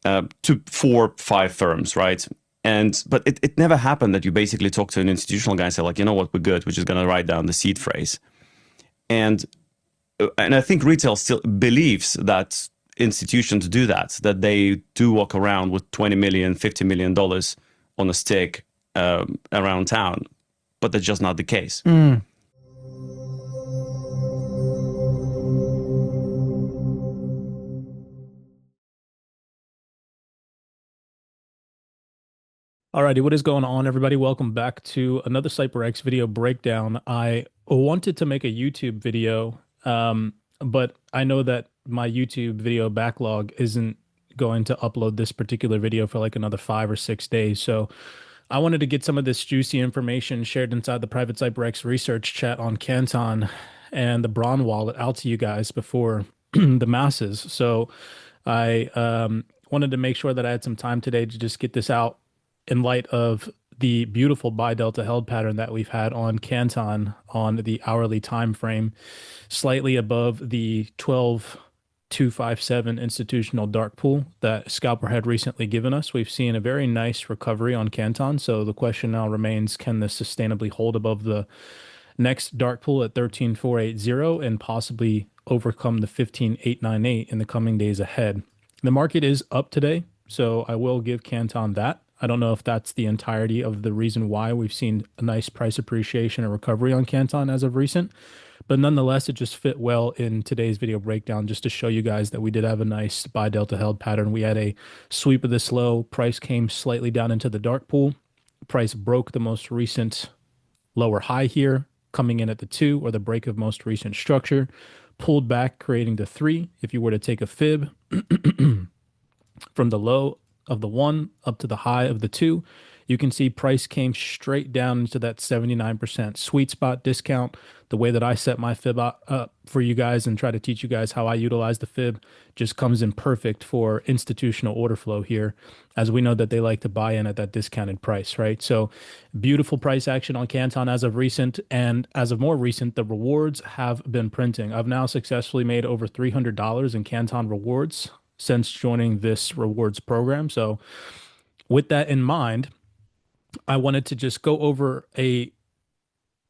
to 4, 5 firms, right? But it never happened that you basically talk to an institutional guy and say, like, you know what, we're good. We're just going to write down the seed phrase. And I think retail still believes that institutions do that they do walk around with $20 million, $50 million on a stick around town, but that's just not the case. Alrighty, what is going on, everybody? Welcome back to another CYPRX video breakdown. I wanted to make a YouTube video, but I know that my YouTube video backlog isn't going to upload this particular video for like another 5 or 6 days. So I wanted to get some of this juicy information shared inside the private CYPRX research chat on Canton and the Bron wallet out to you guys before the masses. So I wanted to make sure that I had some time today to just get this out in light of the beautiful buy delta held pattern that we've had on Canton on the hourly time frame, slightly above the 12,257 institutional dark pool that Scalper had recently given us. We've seen a very nice recovery on Canton. So the question now remains, can this sustainably hold above the next dark pool at 13,480 and possibly overcome the 15,898 in the coming days ahead? The market is up today, so I will give Canton that. I don't know if that's the entirety of the reason why we've seen a nice price appreciation and recovery on Canton as of recent, but nonetheless, it just fit well in today's video breakdown just to show you guys that we did have a nice buy delta held pattern. We had a sweep of this low, price came slightly down into the dark pool, price broke the most recent lower high here, coming in at the 2 or the break of most recent structure, pulled back, creating the 3. If you were to take a fib from the low of the 1 up to the high of the 2, you can see price came straight down into that 79% sweet spot discount. The way that I set my fib up for you guys and try to teach you guys how I utilize the fib just comes in perfect for institutional order flow here, as we know that they like to buy in at that discounted price, right? So beautiful price action on Canton as of recent, and as of more recent, the rewards have been printing. I've now successfully made over $300 in Canton rewards since joining this rewards program. So with that in mind, I wanted to just go over a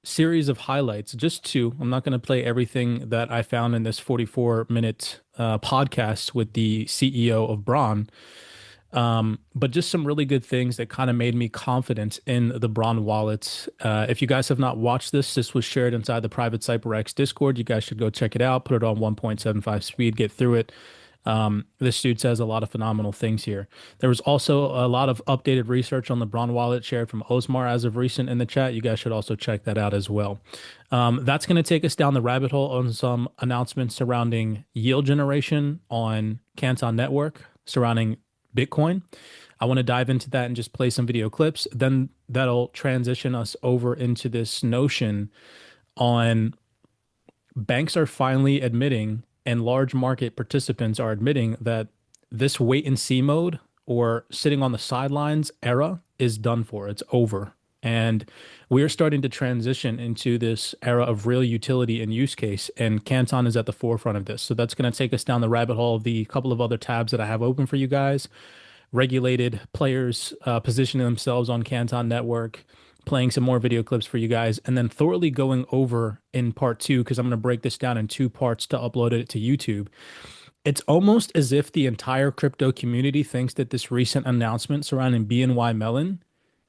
series of highlights, just two. I'm not going to play everything that I found in this 44-minute podcast with the CEO of Bron, but just some really good things that kind of made me confident in the Bron wallet. If you guys have not watched this was shared inside the private CYPRX Discord. You guys should go check it out, put it on 1.75 speed, get through it. This dude says a lot of phenomenal things here. There was also a lot of updated research on the Bron wallet shared from Osmar as of recent in the chat. You guys should also check that out as well. That's going to take us down the rabbit hole on some announcements surrounding yield generation on Canton Network, surrounding Bitcoin. I want to dive into that and just play some video clips. Then that'll transition us over into this notion on banks are finally admitting and large market participants are admitting that this wait and see mode or sitting on the sidelines era is done for. It's over. And we are starting to transition into this era of real utility and use case. And Canton is at the forefront of this. So that's going to take us down the rabbit hole of the couple of other tabs that I have open for you guys. Regulated players positioning themselves on Canton Network, playing some more video clips for you guys, and then thoroughly going over in part 2, because I'm going to break this down in 2 parts to upload it to YouTube. It's almost as if the entire crypto community thinks that this recent announcement surrounding BNY Mellon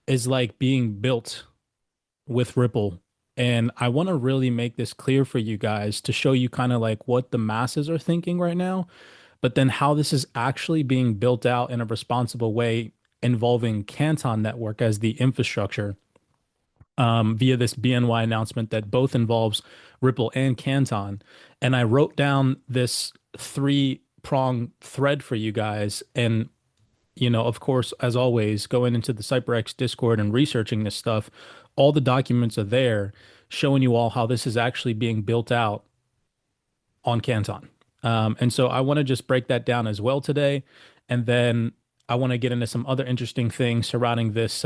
is like being built with Ripple. And I want to really make this clear for you guys to show you kind of like what the masses are thinking right now, but then how this is actually being built out in a responsible way involving Canton Network as the infrastructure, via this BNY announcement that both involves Ripple and Canton. And I wrote down this 3-prong thread for you guys. And, you know, of course, as always, going into the CYPRX Discord and researching this stuff, all the documents are there showing you all how this is actually being built out on Canton. And so I want to just break that down as well today. And then I want to get into some other interesting things surrounding this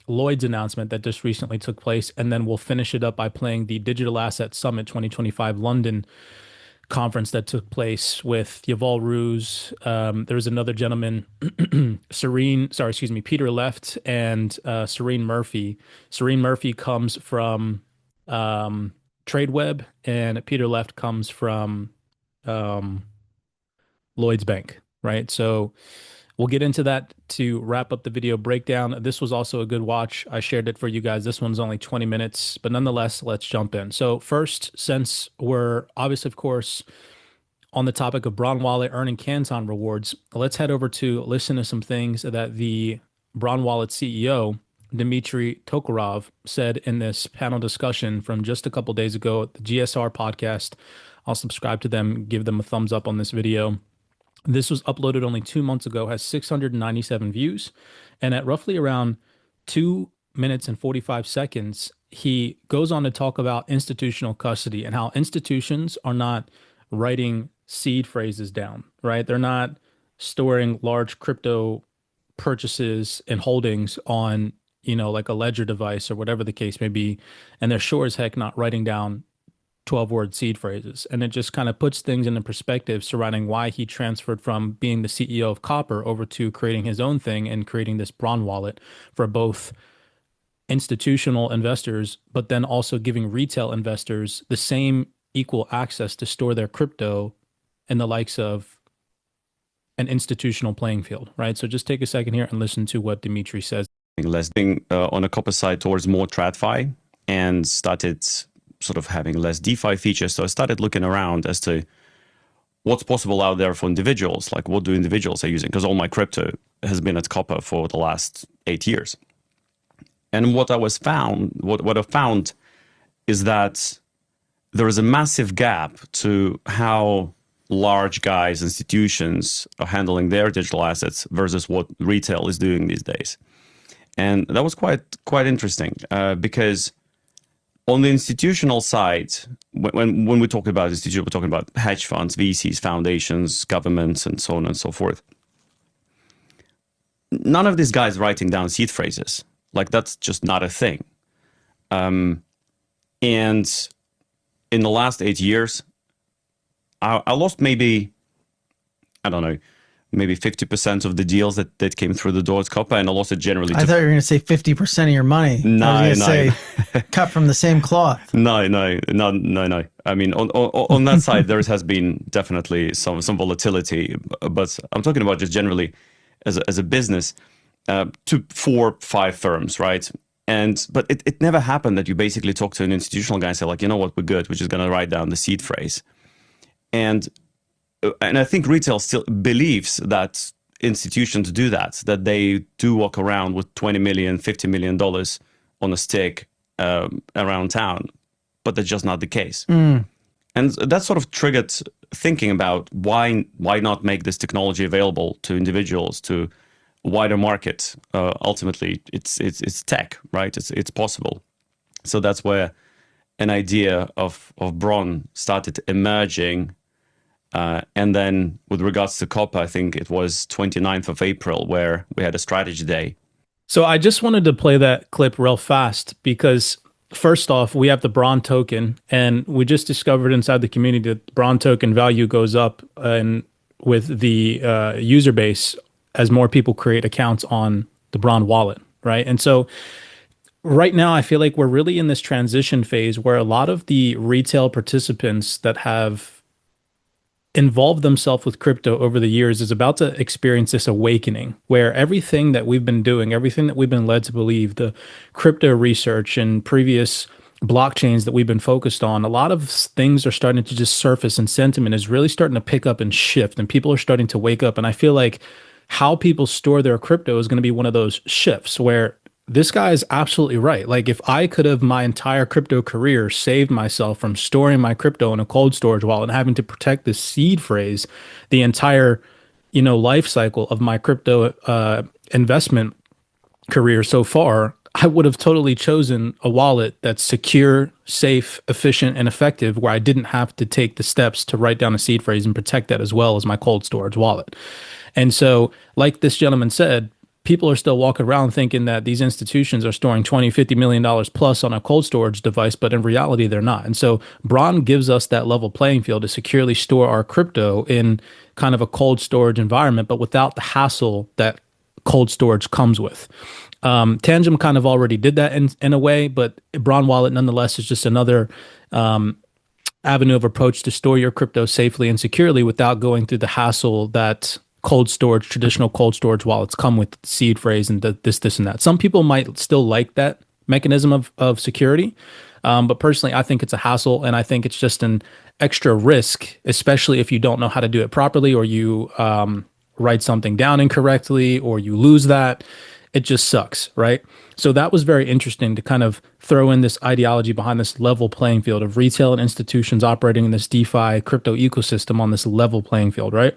Lloyd's announcement that just recently took place, and then we'll finish it up by playing the Digital Asset Summit 2025 London conference that took place with Yuval Ruse. There was another gentleman, Peter Left and Serene Murphy. Serene Murphy comes from TradeWeb, and Peter Left comes from um, Lloyd's Bank, right? So we'll get into that to wrap up the video breakdown. This was also a good watch. I shared it for you guys. This one's only 20 minutes, but nonetheless, let's jump in. So first, since we're obviously, of course, on the topic of Bron Wallet earning Canton rewards, let's head over to listen to some things that the Bron Wallet CEO, Dmitry Tokarov, said in this panel discussion from just a couple days ago at the GSR podcast. I'll subscribe to them, give them a thumbs up on this video. This was uploaded only 2 months ago, has 697 views, and at roughly around 2 minutes and 45 seconds, he goes on to talk about institutional custody and how institutions are not writing seed phrases down, right? They're not storing large crypto purchases and holdings on, like a ledger device or whatever the case may be, and they're sure as heck not writing down 12-word seed phrases. And it just kind of puts things into perspective surrounding why he transferred from being the CEO of Copper over to creating his own thing and creating this Bron wallet for both institutional investors, but then also giving retail investors the same equal access to store their crypto in the likes of an institutional playing field, right? So just take a second here and listen to what Dimitri says. Less being on a Copper side towards more TradFi and started sort of having less DeFi features. So I started looking around as to what's possible out there for individuals. Like, what do individuals are using? Because all my crypto has been at Copper for the last 8 years. And what I found is that there is a massive gap to how large guys, institutions are handling their digital assets versus what retail is doing these days. And that was quite interesting because on the institutional side, when we talk about institutions, we're talking about hedge funds, VCs, foundations, governments, and so on and so forth. None of these guys writing down seed phrases. Like, that's just not a thing. And in the last 8 years, I lost maybe, I don't know, maybe 50% of the deals that came through the door at Copper, and I lost it generally. I thought you were going to say 50% of your money. No, I was going to say cut from the same cloth. No. I mean, on that side, there has been definitely some volatility, but I'm talking about just generally as a business, 4-5 firms, right? But it never happened that you basically talk to an institutional guy and say, like, you know what, we're good. We're just going to write down the seed phrase. And I think retail still believes that institutions do that they do walk around with $20 million, $50 million on a stick around town, but that's just not the case. And that sort of triggered thinking about why not make this technology available to individuals, to a wider market. Ultimately, it's tech, right? It's possible. So that's where an idea of Bron started emerging. And then with regards to Copper, I think it was 29th of April where we had a strategy day. So I just wanted to play that clip real fast because first off, we have the Bron token, and we just discovered inside the community that the Bron token value goes up and with the user base as more people create accounts on the Bron wallet, right? And so right now, I feel like we're really in this transition phase where a lot of the retail participants that have involved themselves with crypto over the years is about to experience this awakening where everything that we've been doing, everything that we've been led to believe, the crypto research and previous blockchains that we've been focused on, a lot of things are starting to just surface, and sentiment is really starting to pick up and shift, and people are starting to wake up. And I feel like how people store their crypto is going to be one of those shifts where this guy is absolutely right. Like, if I could have my entire crypto career saved myself from storing my crypto in a cold storage wallet and having to protect this seed phrase the entire, life cycle of my crypto investment career so far, I would have totally chosen a wallet that's secure, safe, efficient, and effective, where I didn't have to take the steps to write down a seed phrase and protect that as well as my cold storage wallet. And so, like this gentleman said, people are still walking around thinking that these institutions are storing 20, $50 million plus on a cold storage device, but in reality, they're not. And so Bron gives us that level playing field to securely store our crypto in kind of a cold storage environment, but without the hassle that cold storage comes with. Tangem kind of already did that in a way, but Bron Wallet nonetheless is just another avenue of approach to store your crypto safely and securely without going through the hassle that traditional cold storage wallets come with, seed phrase and this and that. Some people might still like that mechanism of security, but personally, I think it's a hassle, and I think it's just an extra risk, especially if you don't know how to do it properly, or you write something down incorrectly, or you lose that. It just sucks, right? So that was very interesting to kind of throw in this ideology behind this level playing field of retail and institutions operating in this DeFi crypto ecosystem on this level playing field, right?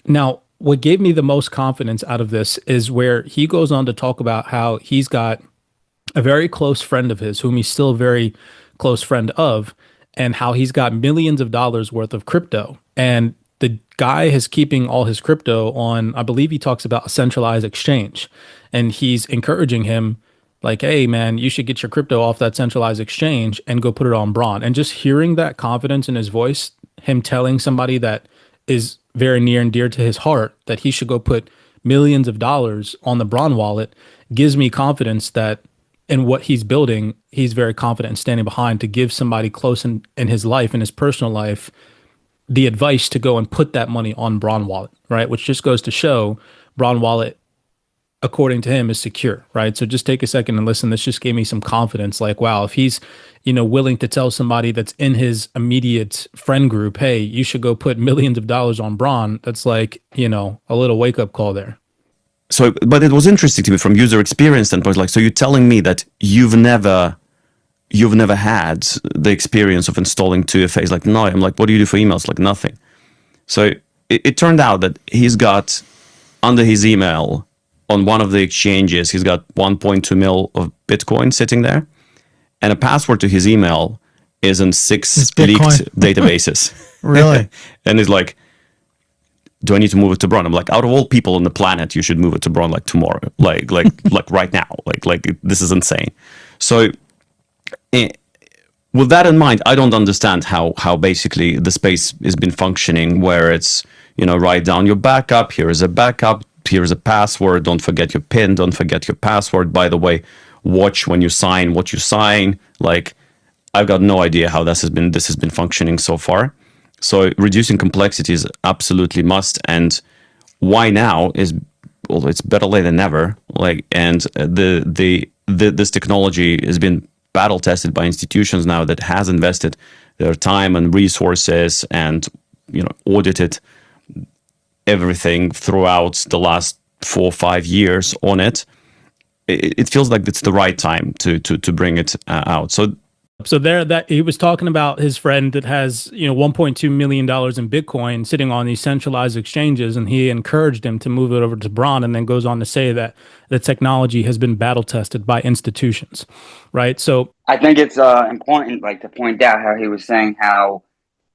Now, what gave me the most confidence out of this is where he goes on to talk about how he's got a very close friend of his, whom he's still a very close friend of, and how he's got millions of dollars worth of crypto. And the guy is keeping all his crypto on, I believe he talks about a centralized exchange. And he's encouraging him, like, hey, man, you should get your crypto off that centralized exchange and go put it on Bron. And just hearing that confidence in his voice, him telling somebody that is very near and dear to his heart that he should go put millions of dollars on the Bron wallet, gives me confidence that in what he's building, he's very confident in standing behind to give somebody close in his life, in his personal life, the advice to go and put that money on Bron wallet, right? Which just goes to show Bron wallet, according to him, is secure, right? So just take a second and listen. This just gave me some confidence. Like, wow, if he's, willing to tell somebody that's in his immediate friend group, hey, you should go put millions of dollars on Bron, that's like, a little wake up call there. So, but it was interesting to me from user experience standpoint. Like, so you're telling me that you've never had the experience of installing 2FAs? Like, no. I'm like, what do you do for emails? Like, nothing. So it turned out that he's got under his email on one of the exchanges, he's got 1.2 mil of Bitcoin sitting there, and a password to his email is in 6 leaked databases. Really? And he's like, do I need to move it to Bron? I'm like, out of all people on the planet, you should move it to Bron like tomorrow, like right now, like this is insane. So with that in mind, I don't understand how basically the space has been functioning, where it's, write down your backup, here is a backup, here's a password, don't forget your PIN, don't forget your password. By the way, watch when you sign what you sign. Like, I've got no idea how this has been functioning so far. So reducing complexity is absolutely must. And why now is, well, it's better late than never. Like, and this technology has been battle tested by institutions now that has invested their time and resources and audited everything throughout the last 4 or 5 years on it. It feels like it's the right time to bring it out. So there, that he was talking about his friend that has $1.2 million in Bitcoin sitting on these centralized exchanges, and he encouraged him to move it over to Bron, and then goes on to say that the technology has been battle tested by institutions, right? So I think it's important, like, to point out how he was saying how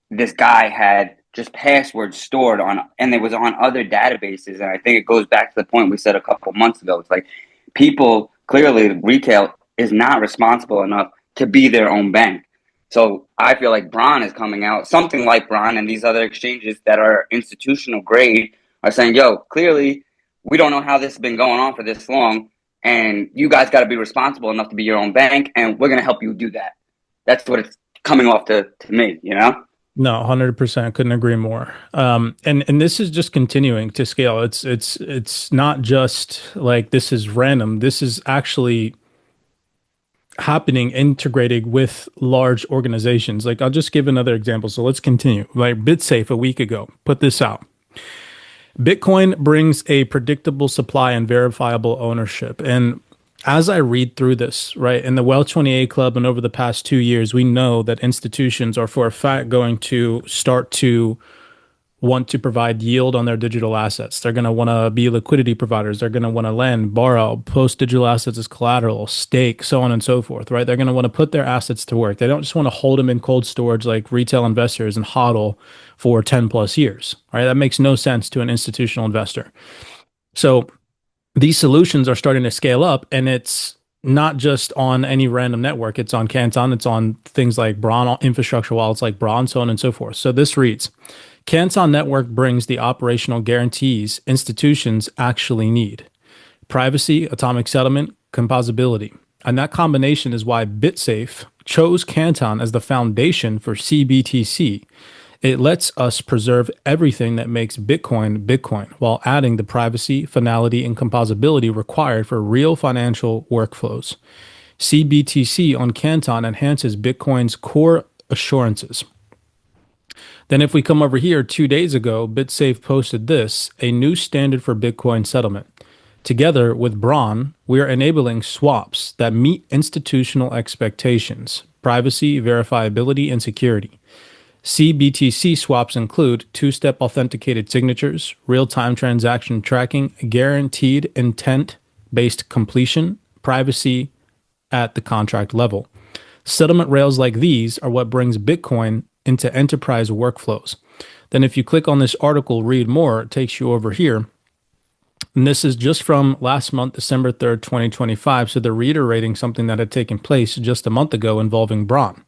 this guy had just passwords stored on, and it was on other databases, and I think it goes back to the point we said a couple months ago. It's like, people, clearly retail is not responsible enough to be their own bank. So I feel like Bron is coming out, something like Bron and these other exchanges that are institutional grade are saying, yo, clearly we don't know how this has been going on for this long, and you guys got to be responsible enough to be your own bank, and we're going to help you do that. That's what it's coming off to me, No, 100%, couldn't agree more. And this is just continuing to scale. It's not just like this is random. This is actually happening, integrating with large organizations. Like, I'll just give another example. So let's continue. Like, BitSafe a week ago put this out. Bitcoin brings a predictable supply and verifiable ownership. And as I read through this, right, in the Well 28 Club and over the past 2 years, we know that institutions are for a fact going to start to want to provide yield on their digital assets. They're going to want to be liquidity providers. They're going to want to lend, borrow, post digital assets as collateral, stake, so on and so forth, right? They're going to want to put their assets to work. They don't just want to hold them in cold storage like retail investors and hodl for 10 plus years, right? That makes no sense to an institutional investor. So these solutions are starting to scale up, and it's not just on any random network. It's on Canton. It's on things like Bron infrastructure wallets like Bron, so on and so forth. So this reads, Canton Network brings the operational guarantees institutions actually need. Privacy, atomic settlement, composability. And that combination is why BitSafe chose Canton as the foundation for CBTC. It lets us preserve everything that makes Bitcoin Bitcoin while adding the privacy, finality, and composability required for real financial workflows. CBTC on Canton enhances Bitcoin's core assurances. Then if we come over here, 2 days ago, BitSafe posted this, a new standard for Bitcoin settlement. Together with Bron, we are enabling swaps that meet institutional expectations, privacy, verifiability, and security. CBTC swaps include two-step authenticated signatures, real-time transaction tracking, guaranteed intent-based completion, privacy at the contract level. Settlement rails like these are what brings Bitcoin into enterprise workflows. Then if you click on this article, read more, it takes you over here. And this is just from last month, December 3rd, 2025. So they're reiterating something that had taken place just a month ago involving Bron.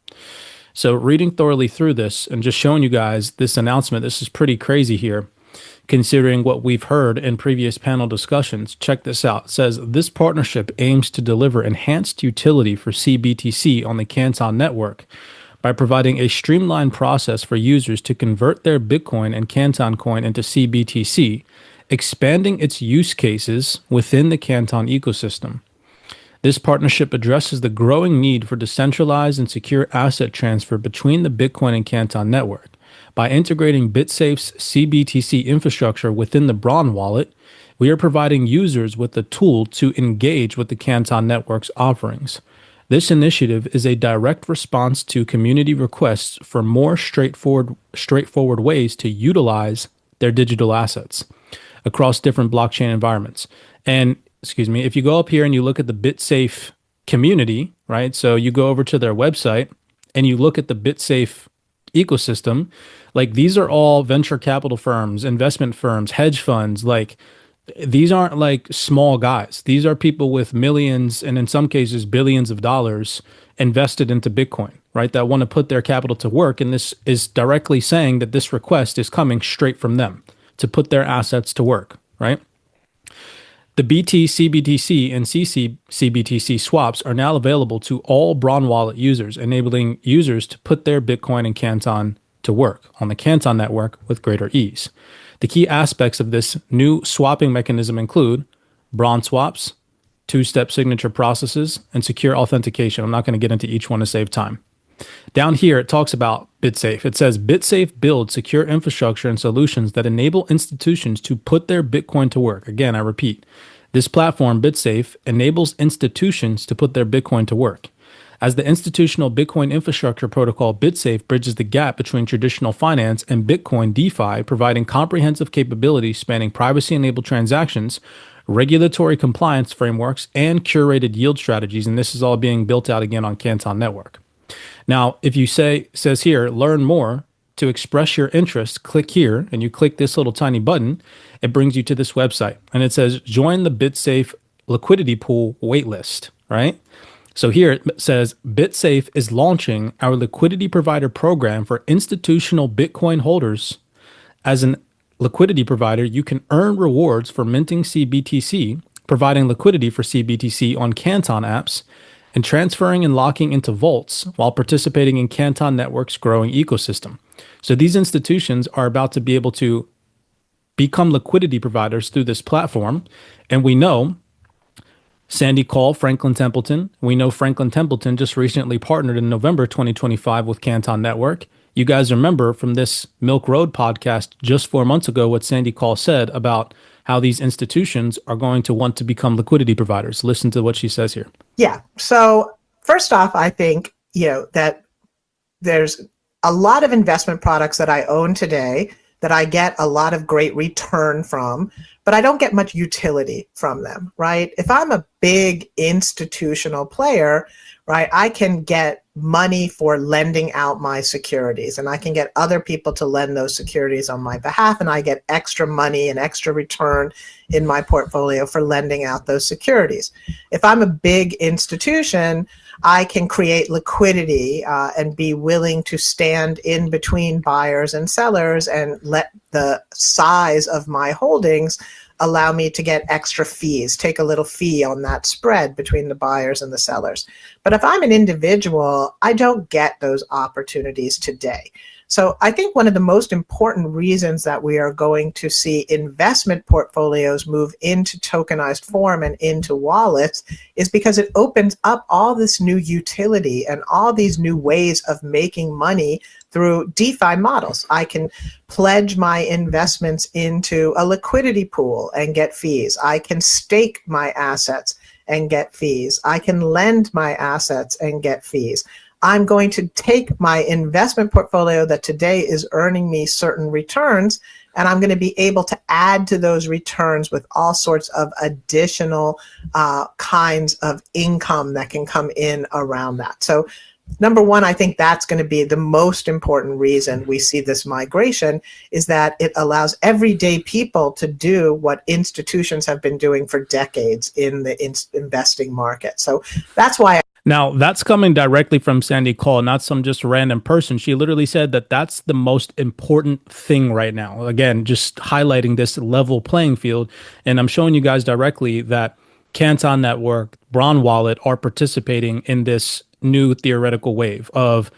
So reading thoroughly through this and just showing you guys this announcement, this is pretty crazy here, considering what we've heard in previous panel discussions. Check this out. It says, this partnership aims to deliver enhanced utility for CBTC on the Canton network by providing a streamlined process for users to convert their Bitcoin and Canton coin into CBTC, expanding its use cases within the Canton ecosystem. This partnership addresses the growing need for decentralized and secure asset transfer between the Bitcoin and Canton network. By integrating BitSafe's CBTC infrastructure within the Bron wallet, we are providing users with the tool to engage with the Canton network's offerings. This initiative is a direct response to community requests for more straightforward ways to utilize their digital assets across different blockchain environments. And if you go up here and you look at the BitSafe community, right? So you go over to their website and you look at the BitSafe ecosystem, like these are all venture capital firms, investment firms, hedge funds. Like these aren't like small guys. These are people with millions and in some cases billions of dollars invested into Bitcoin, right? That want to put their capital to work. And this is directly saying that this request is coming straight from them to put their assets to work, right? The BT, CBTC, and CBTC swaps are now available to all Bron wallet users, enabling users to put their Bitcoin and Canton to work on the Canton network with greater ease. The key aspects of this new swapping mechanism include Bron swaps, two-step signature processes, and secure authentication. I'm not going to get into each one to save time. Down here, it talks about BitSafe. It says, BitSafe builds secure infrastructure and solutions that enable institutions to put their Bitcoin to work. Again, I repeat, this platform, BitSafe, enables institutions to put their Bitcoin to work. As the institutional Bitcoin infrastructure protocol, BitSafe bridges the gap between traditional finance and Bitcoin DeFi, providing comprehensive capabilities spanning privacy-enabled transactions, regulatory compliance frameworks, and curated yield strategies. And this is all being built out again on Canton Network. Now, if you says here, learn more, to express your interest, click here, and you click this little tiny button, it brings you to this website. And it says, join the BitSafe liquidity pool waitlist, right? So here it says, BitSafe is launching our liquidity provider program for institutional Bitcoin holders. As an liquidity provider, you can earn rewards for minting CBTC, providing liquidity for CBTC on Canton apps, and transferring and locking into vaults while participating in Canton Network's growing ecosystem. So these institutions are about to be able to become liquidity providers through this platform. And we know Sandy Call, Franklin Templeton. We know Franklin Templeton just recently partnered in November 2025 with Canton Network. You guys remember from this Milk Road podcast just 4 months ago what Sandy Call said about how these institutions are going to want to become liquidity providers. Listen to what she says here. Yeah. So first off, I think, that there's a lot of investment products that I own today that I get a lot of great return from, but I don't get much utility from them, right? If I'm a big institutional player, right, I can get money for lending out my securities, and I can get other people to lend those securities on my behalf, and I get extra money and extra return in my portfolio for lending out those securities. If I'm a big institution, I can create liquidity and be willing to stand in between buyers and sellers and let the size of my holdings allow me to get extra fees, take a little fee on that spread between the buyers and the sellers. But if I'm an individual, I don't get those opportunities today. So I think one of the most important reasons that we are going to see investment portfolios move into tokenized form and into wallets is because it opens up all this new utility and all these new ways of making money through DeFi models. I can pledge my investments into a liquidity pool and get fees. I can stake my assets and get fees. I can lend my assets and get fees. I'm going to take my investment portfolio that today is earning me certain returns, and I'm going to be able to add to those returns with all sorts of additional kinds of income that can come in around that. So number one, I think that's going to be the most important reason we see this migration, is that it allows everyday people to do what institutions have been doing for decades in the investing market. So that's why. Now, that's coming directly from Sandy Cole, not some just random person. She literally said that that's the most important thing right now. Again, just highlighting this level playing field. And I'm showing you guys directly that Canton Network, Bron Wallet are participating in this new theoretical wave of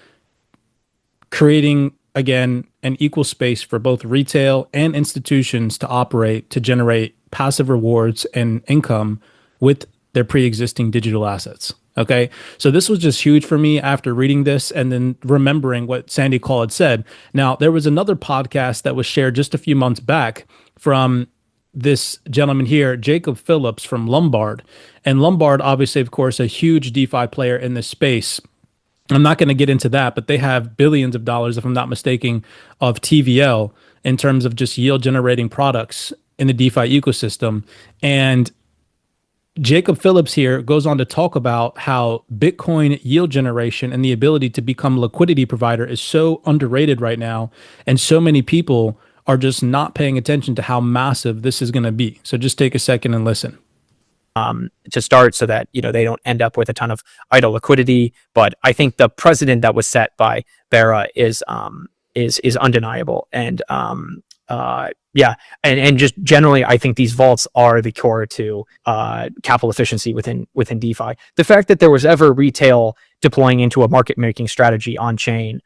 creating, again, an equal space for both retail and institutions to operate, to generate passive rewards and income with their pre-existing digital assets. Okay, so this was just huge for me after reading this and then remembering what Sandy Cole had said. Now, there was another podcast that was shared just a few months back from this gentleman here, Jacob Phillips from Lombard. And Lombard, obviously, of course, a huge DeFi player in this space. I'm not going to get into that, but they have billions of dollars, if I'm not mistaken, of TVL in terms of just yield generating products in the DeFi ecosystem. And Jacob Phillips here goes on to talk about how Bitcoin yield generation and the ability to become a liquidity provider is so underrated right now. And so many people are just not paying attention to how massive this is going to be. So just take a second and listen. To start, so that they don't end up with a ton of idle liquidity. But I think the precedent that was set by Bera is undeniable. And and just generally, I think these vaults are the core to capital efficiency within DeFi. The fact that there was ever retail deploying into a market making strategy on chain,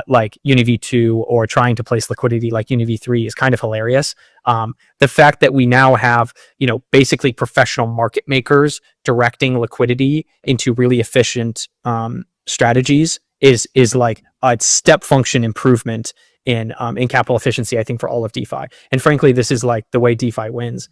like UniV2, or trying to place liquidity like UniV3 is kind of hilarious. The fact that we now have, basically professional market makers directing liquidity into really efficient strategies is like a step function improvement in capital efficiency, I think, for all of DeFi. And frankly, this is like the way DeFi wins.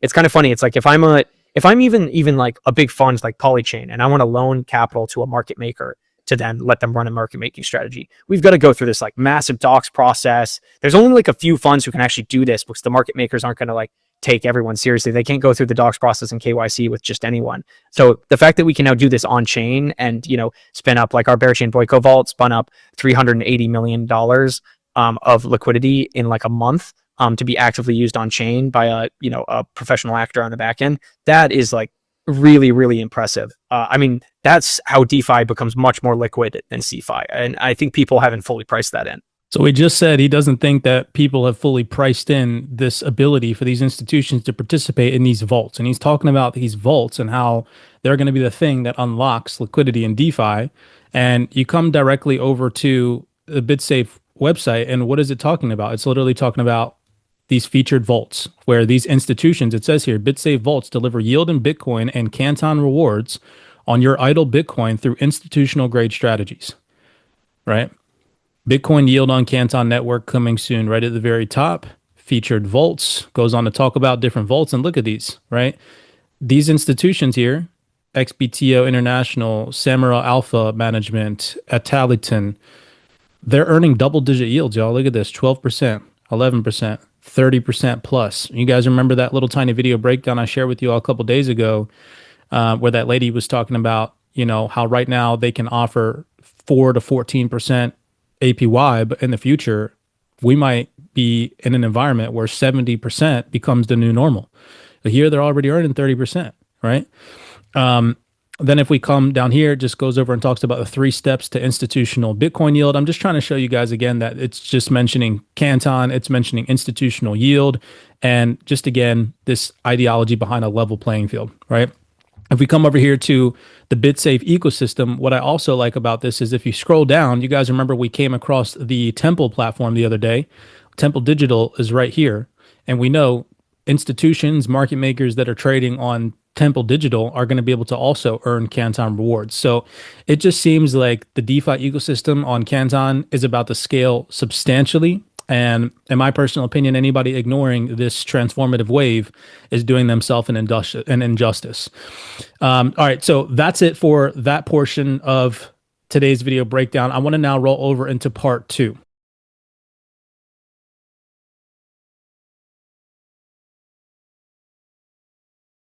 It's kind of funny. It's like if I'm even like a big fund like Polychain, and I want to loan capital to a market maker to then let them run a market making strategy, we've got to go through this like massive docs process. There's only like a few funds who can actually do this, because the market makers aren't going to like take everyone seriously. They can't go through the docs process and KYC with just anyone. So the fact that we can now do this on chain and, spin up, like our Bearchain Boyko vault spun up $380 million of liquidity in like a month to be actively used on chain by a professional actor on the back end, that is like really, really impressive. I mean, that's how DeFi becomes much more liquid than CeFi. And I think people haven't fully priced that in. So he just said he doesn't think that people have fully priced in this ability for these institutions to participate in these vaults. And he's talking about these vaults and how they're going to be the thing that unlocks liquidity in DeFi. And you come directly over to the BitSafe website, and what is it talking about? It's literally talking about these featured vaults, where these institutions, it says here, BitSafe vaults deliver yield in Bitcoin and Canton rewards on your idle Bitcoin through institutional grade strategies, right? Bitcoin yield on Canton Network coming soon, right at the very top. Featured vaults, goes on to talk about different vaults, and look at these, right? These institutions here, XBTO International, Samara Alpha Management, Ataliton, they're earning double-digit yields, y'all. Look at this, 12%, 11%, 30% plus. You guys remember that little tiny video breakdown I shared with you all a couple days ago, where that lady was talking about, how right now they can offer 4 to 14% APY, but in the future, we might be in an environment where 70% becomes the new normal. But here, they're already earning 30%, right? Then if we come down here, it just goes over and talks about the 3 steps to institutional Bitcoin yield. I'm just trying to show you guys again that it's just mentioning Canton, it's mentioning institutional yield, and just again, this ideology behind a level playing field, right? If we come over here to the BitSafe ecosystem, what I also like about this is if you scroll down, you guys remember we came across the Temple platform the other day. Temple Digital is right here. And we know institutions, market makers that are trading on Temple Digital are going to be able to also earn Canton rewards. So it just seems like the DeFi ecosystem on Canton is about to scale substantially. And in my personal opinion, anybody ignoring this transformative wave is doing themselves an injustice. All right, so that's it for that portion of today's video breakdown. I want to now roll over into part 2.